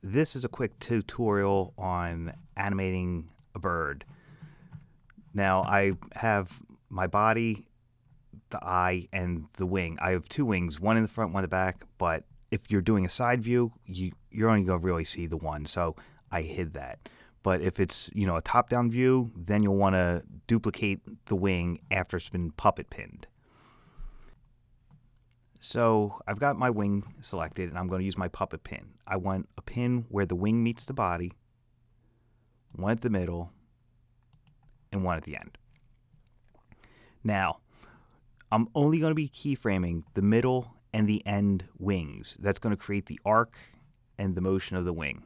This is a quick tutorial on animating a bird. Now I have my body, the eye, and the wing. I have two wings, one in the front, one in the back, but if you're doing a side view, you're only going to really see the one, so I hid that. But if it's, a top-down view, then you'll want to duplicate the wing after it's been puppet pinned. So I've got my wing selected, and I'm going to use my puppet pin. I want a pin where the wing meets the body, one at the middle, and one at the end. Now, I'm only going to be keyframing the middle and the end wings. That's going to create the arc and the motion of the wing.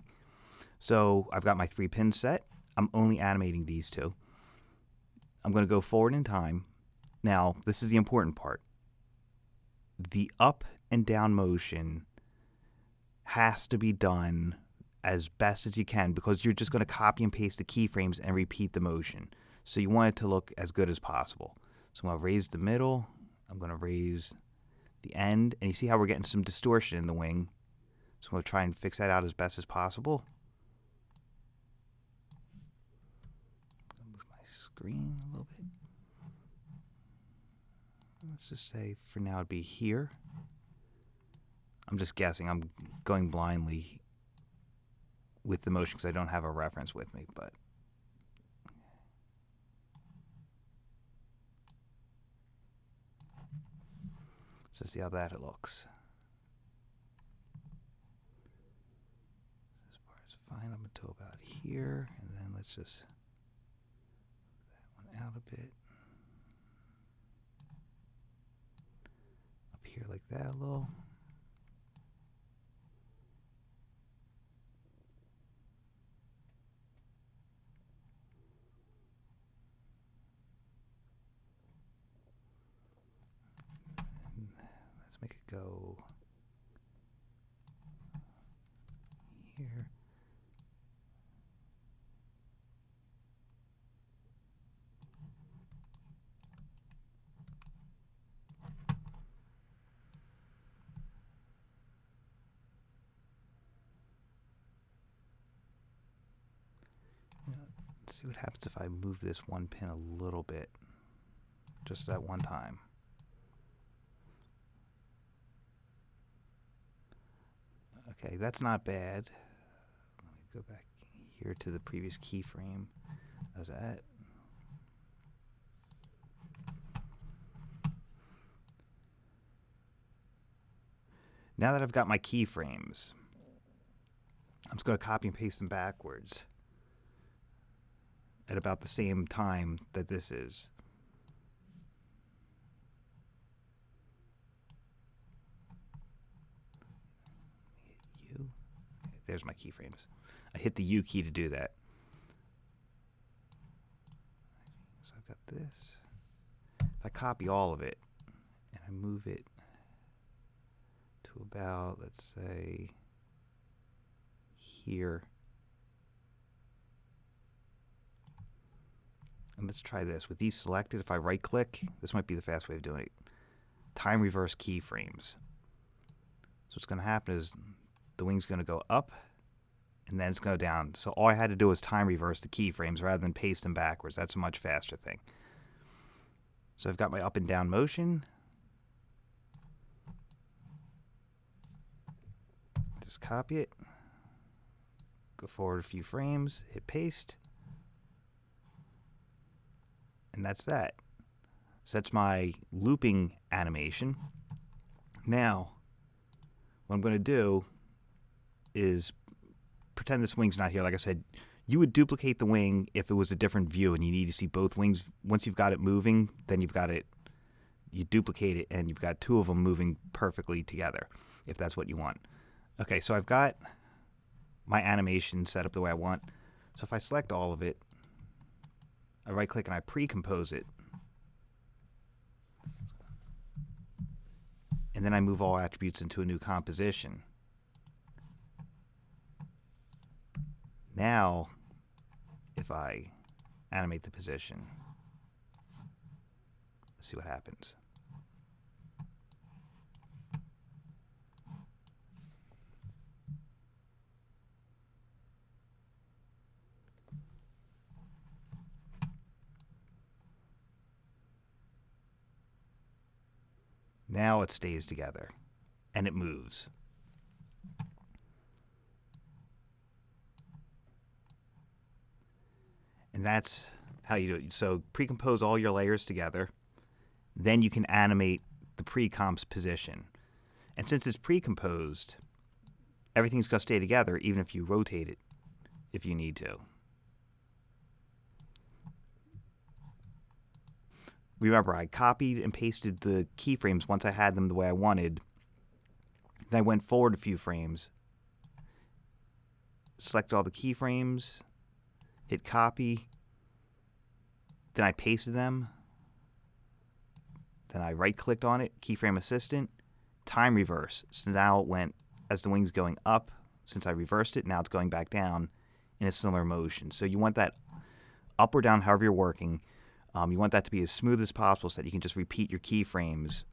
So I've got my 3 pins set. I'm only animating these two. I'm going to go forward in time. Now, this is the important part. The up and down motion has to be done as best as you can because you're just going to copy and paste the keyframes and repeat the motion. So you want it to look as good as possible. So I'm going to raise the middle. I'm going to raise the end. And you see how we're getting some distortion in the wing. So I'm going to try and fix that out as best as possible. I'm going to move my screen a little bit. Let's just say for now it'd be here. I'm just guessing. I'm going blindly with the motion because I don't have a reference with me. But let's see how that looks. This part is fine. I'm going to go about here, and then let's just move that one out a bit. Here like that a little. And let's make it go here. Let's see what happens if I move this one pin a little bit, just that one time. Okay, that's not bad. Let me go back here to the previous keyframe. How's that? Now that I've got my keyframes, I'm just going to copy and paste them backwards at about the same time that this is. Hit U. Okay, there's my keyframes. I hit the U key to do that. So I've got this. If I copy all of it and I move it to about, let's say, here. And let's try this. With these selected, if I right click, this might be the fast way of doing it. Time reverse keyframes. So what's going to happen is the wing's going to go up and then it's going to go down. So all I had to do was time reverse the keyframes rather than paste them backwards. That's a much faster thing. So I've got my up and down motion. Just copy it. Go forward a few frames, hit paste. And that's that. So that's my looping animation. Now, what I'm going to do is pretend this wing's not here. Like I said, you would duplicate the wing if it was a different view and you need to see both wings. Once you've got it moving, then you've got it, you duplicate it and you've got two of them moving perfectly together, if that's what you want. Okay, so I've got my animation set up the way I want. So if I select all of it, I right click and I pre-compose it. And then I move all attributes into a new composition. Now, if I animate the position, let's see what happens. Now it stays together and it moves. And that's how you do it. So pre-compose all your layers together. Then you can animate the pre-comp's position. And since it's pre-composed, everything's going to stay together even if you rotate it if you need to. Remember, I copied and pasted the keyframes once I had them the way I wanted. Then I went forward a few frames, select all the keyframes, hit copy, then I pasted them, then I right-clicked on it, keyframe assistant, time reverse. So now it went, as the wing's going up, since I reversed it, now it's going back down in a similar motion. So you want that up or down however you're working. You want that to be as smooth as possible so that you can just repeat your keyframes